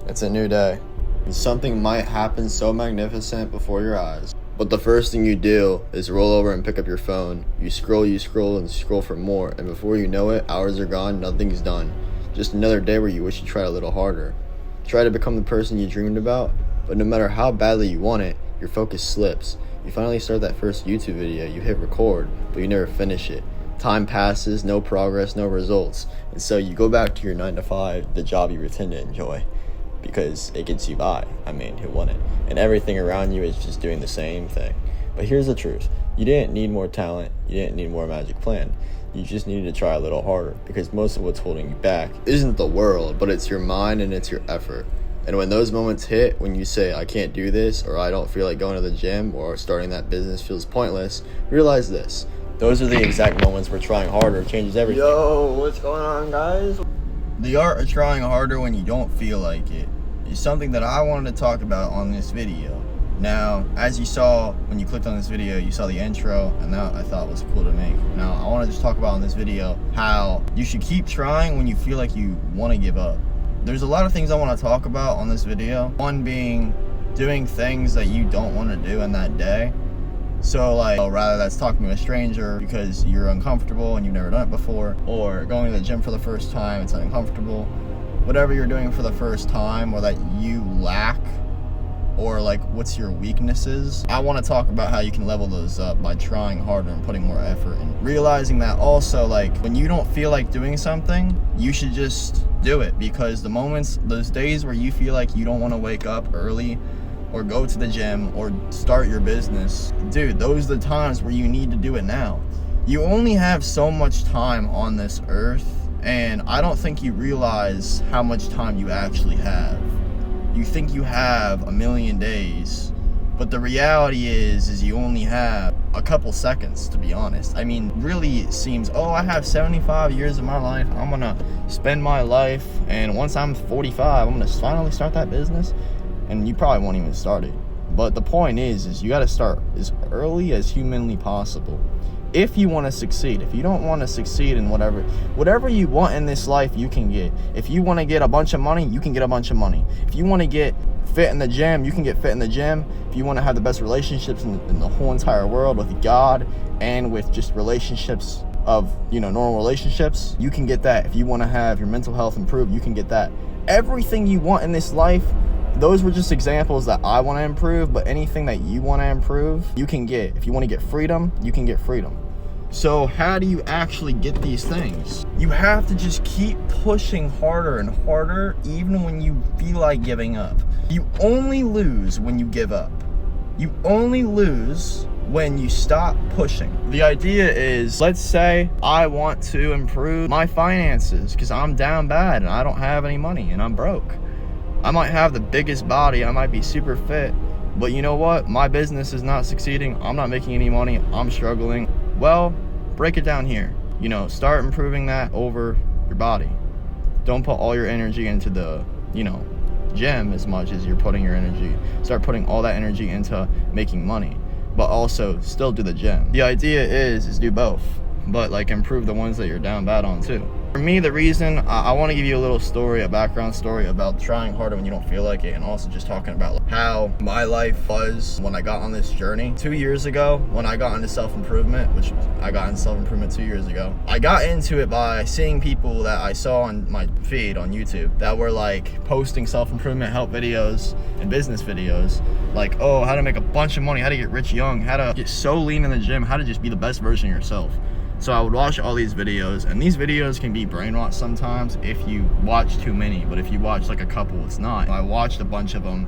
It's a new day. Something might happen so magnificent before your eyes. But the first thing you do is roll over and pick up your phone. You scroll, and scroll for more. And before you know it, hours are gone, nothing's done. Just another day where you wish you tried a little harder. Try to become the person you dreamed about, but no matter how badly you want it, your focus slips. You finally start that first YouTube video, you hit record, but you never finish it. Time passes, no progress, no results. And so you go back to your 9 to 5, the job you pretend to enjoy, because it gets you by. I mean, who wouldn't? And everything around you is just doing the same thing. But here's the truth. You didn't need more talent. You didn't need more magic plan. You just needed to try a little harder, because most of what's holding you back isn't the world, but it's your mind and it's your effort. And when those moments hit, when you say, I can't do this, or I don't feel like going to the gym, or starting that business feels pointless, realize this. Those are the exact moments where trying harder changes everything. Yo, what's going on, guys? The art of trying harder when you don't feel like it is something that I wanted to talk about on this video. Now, as you saw when you clicked on this video, you saw the intro, and that I thought was cool to make. Now, I want to just talk about in this video how you should keep trying when you feel like you want to give up. There's a lot of things I want to talk about on this video. One being doing things that you don't want to do in that day. So like, rather that's talking to a stranger because you're uncomfortable and you've never done it before, or going to the gym for the first time, it's uncomfortable. Whatever you're doing for the first time or that you lack, or like what's your weaknesses, I want to talk about how you can level those up by trying harder and putting more effort, and realizing that also, like, when you don't feel like doing something, you should just do it, because the moments, those days where you feel like you don't want to wake up early or go to the gym or start your business, dude, those are the times where you need to do it now. You only have so much time on this earth, and I don't think you realize how much time you actually have. You think you have a million days, but the reality is you only have a couple seconds, to be honest. I mean, really it seems, oh, I have 75 years of my life, I'm gonna spend my life, and once I'm 45, I'm gonna finally start that business. And you probably won't even start it. But the point is you got to start as early as humanly possible if you want to succeed. If you don't want to succeed in whatever you want in this life, you can get. If you want to get a bunch of money, you can get a bunch of money. If you want to get fit in the gym, you can get fit in the gym. If you want to have the best relationships in the whole entire world with God and with just relationships of, normal relationships, you can get that. If you want to have your mental health improved, you can get that. Everything you want in this life, those were just examples that I want to improve, but anything that you want to improve, you can get. If you want to get freedom, you can get freedom. So how do you actually get these things? You have to just keep pushing harder and harder, even when you feel like giving up. You only lose when you give up. You only lose when you stop pushing. The idea is, let's say I want to improve my finances because I'm down bad and I don't have any money and I'm broke. I might have the biggest body, I might be super fit, but you know what? My business is not succeeding, I'm not making any money, I'm struggling. Well, break it down here. Start improving that over your body. Don't put all your energy into the, gym as much as you're putting your energy. Start putting all that energy into making money, but also still do the gym. The idea is do both, but like improve the ones that you're down bad on too. For me, the reason I want to give you a background story about trying harder when you don't feel like it, and also just talking about how my life was when I got on this journey 2 years ago, when I got into self-improvement, which I got into self-improvement 2 years ago. I got into it by seeing people that I saw on my feed on YouTube that were like posting self-improvement help videos and business videos, like, oh, how to make a bunch of money, how to get rich young, how to get so lean in the gym, how to just be the best version of yourself. So I would watch all these videos, and these videos can be brainwashed sometimes if you watch too many, but if you watch like a couple, it's not. I watched a bunch of them.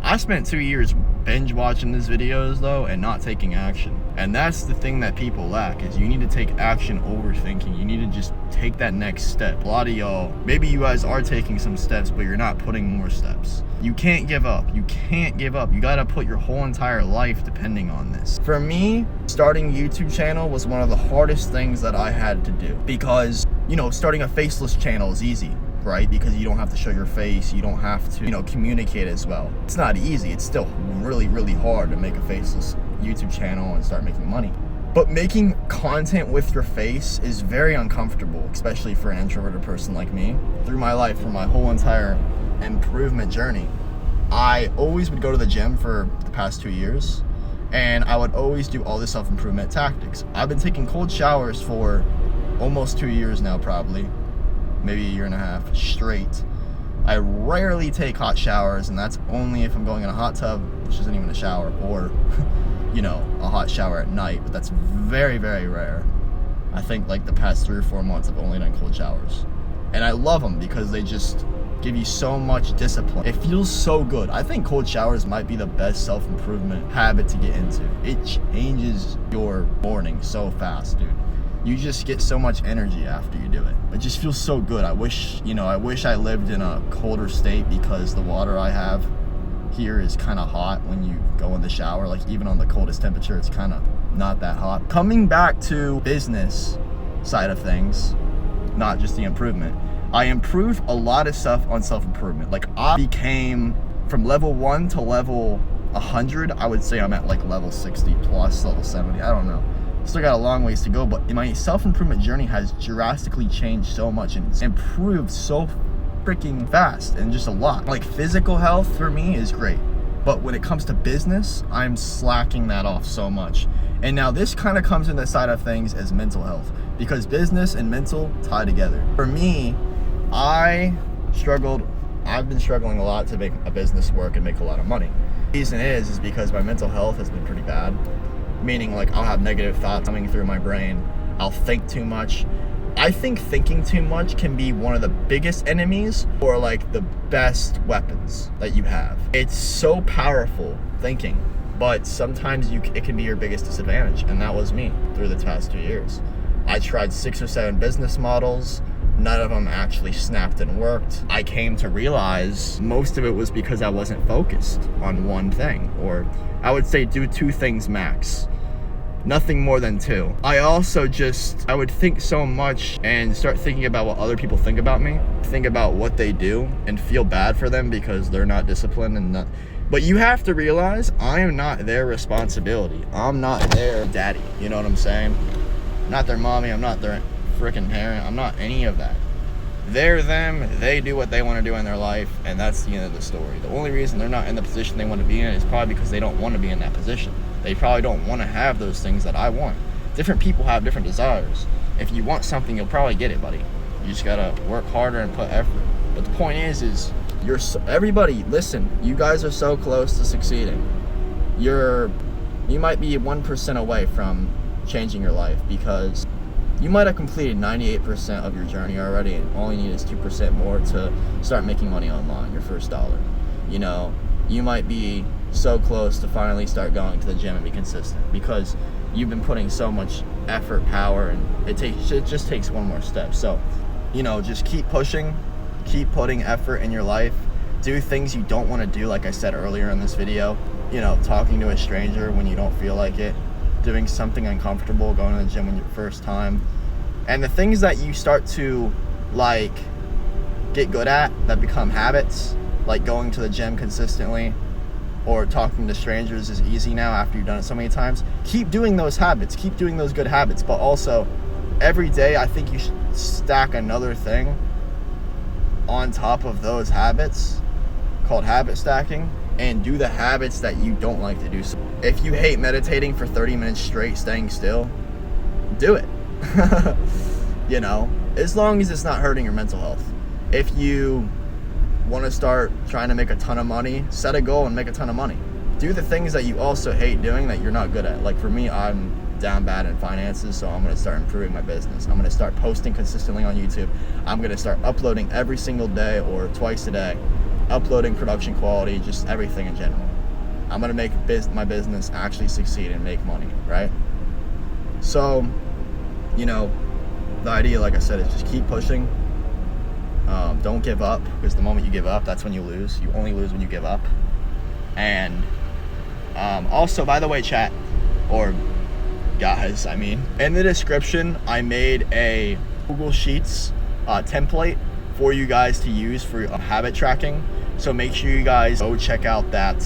I spent 2 years binge watching these videos though and not taking action. And that's the thing that people lack, is you need to take action over thinking. You need to just take that next step. A lot of y'all, maybe you guys are taking some steps, but you're not putting more steps. You can't give up. You can't give up. You gotta put your whole entire life depending on this. For me, starting a YouTube channel was one of the hardest things that I had to do, because, starting a faceless channel is easy, right? Because you don't have to show your face, you don't have to, communicate as well. It's not easy. It's still really, really hard to make a faceless YouTube channel and start making money. But making content with your face is very uncomfortable, especially for an introverted person like me. Through my life, for my whole entire improvement journey, I always would go to the gym for the past 2 years, and I would always do all the self-improvement tactics. I've been taking cold showers for almost 2 years now, probably, maybe a year and a half straight. I rarely take hot showers, and that's only if I'm going in a hot tub, which isn't even a shower, or you know, a hot shower at night, but that's very, very rare. I think like the past 3 or 4 months I've only done cold showers. And I love them because they just give you so much discipline. It feels so good. I think cold showers might be the best self-improvement habit to get into. It changes your morning so fast, dude. You just get so much energy after you do it. It just feels so good. I wish I lived in a colder state, because the water I have here is kind of hot when you go in the shower. Like, even on the coldest temperature, it's kind of not that hot. Coming back to business side of things, not just the improvement, I improved a lot of stuff on self-improvement. Like, I became from level 1 to level 100. I would say I'm at like level 60 plus, level 70. I don't know. Still got a long ways to go, but my self-improvement journey has drastically changed so much, and it's improved so freaking fast, and just a lot. Like, physical health for me is great, but when it comes to business, I'm slacking that off so much. And now this kind of comes in the side of things as mental health, because business and mental tie together. For me, I've been struggling a lot to make a business work and make a lot of money. The reason is because my mental health has been pretty bad, meaning like I'll have negative thoughts coming through my brain. I'll think too much. I think thinking too much can be one of the biggest enemies, or like the best weapons that you have. It's so powerful, thinking, but sometimes it can be your biggest disadvantage, and that was me through the past 2 years. I tried 6 or 7 business models. None of them actually snapped and worked. I came to realize most of it was because I wasn't focused on one thing, or I would say do 2 things max. Nothing more than 2. I also I would think so much and start thinking about what other people think about me, think about what they do, and feel bad for them because they're not disciplined and not. But you have to realize I am not their responsibility. I'm not their daddy. You know what I'm saying? Not their mommy. I'm not their freaking parent. I'm not any of that. They're them. They do what they want to do in their life, and that's the end of the story. The only reason they're not in the position they want to be in is probably because they don't want to be in that position. They probably don't want to have those things that I want. Different people have different desires. If you want something, you'll probably get it, buddy. You just gotta work harder and put effort. But the point is everybody, listen, you guys are so close to succeeding. You might be 1% away from changing your life, because you might have completed 98% of your journey already, and all you need is 2% more to start making money online, your first dollar. You know, you might be so close to finally start going to the gym and be consistent, because you've been putting so much effort, power, and it just takes one more step. So, you know, just keep pushing, keep putting effort in your life, do things you don't want to do, like I said earlier in this video. You know, talking to a stranger when you don't feel like it, doing something uncomfortable, going to the gym when your first time. And the things that you start to like get good at that become habits, like going to the gym consistently or talking to strangers is easy now after you've done it so many times. Keep doing those habits, keep doing those good habits, but also every day I think you should stack another thing on top of those habits called habit stacking, and do the habits that you don't like to do. So if you hate meditating for 30 minutes straight, staying still, do it. You know, as long as it's not hurting your mental health. If you want to start trying to make a ton of money, set a goal and make a ton of money. Do the things that you also hate doing that you're not good at. Like for me, I'm down bad in finances, so I'm going to start improving my business. I'm going to start posting consistently on YouTube. I'm going to start uploading every single day or twice a day, uploading production quality, just everything in general. I'm going to make my business actually succeed and make money, right? So, you know, the idea, like I said, is just keep pushing. Don't give up, because the moment you give up, that's when you lose. You only lose when you give up. And also, by the way, chat, or guys, I mean, in the description, I made a Google Sheets template for you guys to use for habit tracking. So make sure you guys go check out that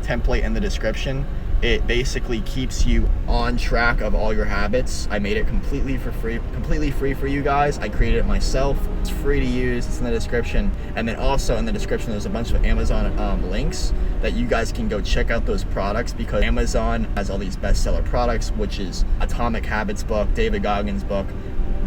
template in the description. It basically keeps you on track of all your habits. I made it completely free for you guys. I created it myself. It's free to use. It's in the description. And then also in the description, there's a bunch of Amazon links that you guys can go check out those products, because Amazon has all these bestseller products, which is Atomic Habits book, David Goggins book,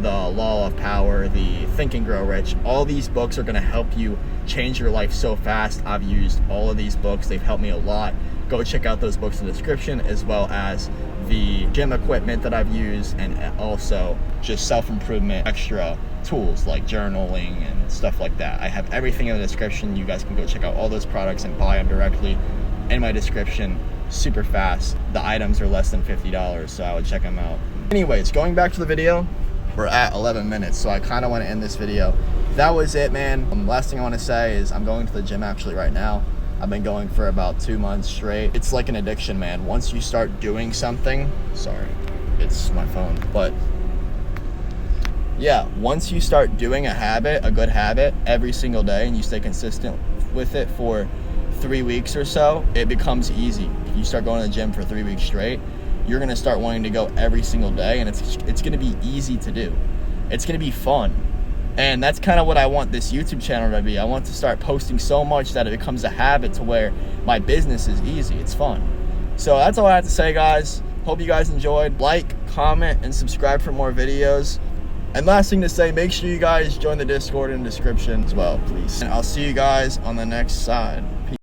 The Law of Power, the Think and Grow Rich. All these books are going to help you change your life so fast. I've used all of these books. They've helped me a lot. Go check out those books in the description, as well as the gym equipment that I've used, and also just self-improvement extra tools like journaling and stuff like that. I have everything in the description. You guys can go check out all those products and buy them directly in my description super fast. The items are less than $50, so I would check them out. Anyways, going back to the video, we're at 11 minutes, so I kind of want to end this video. That was it, man. Last thing I want to say is I'm going to the gym actually right now. I've been going for about 2 months straight. It's like an addiction, man. Once you start doing something, sorry, it's my phone, but yeah, once you start doing a habit, a good habit, every single day, and you stay consistent with it for 3 weeks or so, it becomes easy. If you start going to the gym for 3 weeks straight, you're gonna start wanting to go every single day, and it's gonna be easy to do. It's gonna be fun. And that's kind of what I want this YouTube channel to be. I want to start posting so much that it becomes a habit to where my business is easy. It's fun. So that's all I have to say, guys. Hope you guys enjoyed. Like, comment, and subscribe for more videos. And last thing to say, make sure you guys join the Discord in the description as well, please. And I'll see you guys on the next side.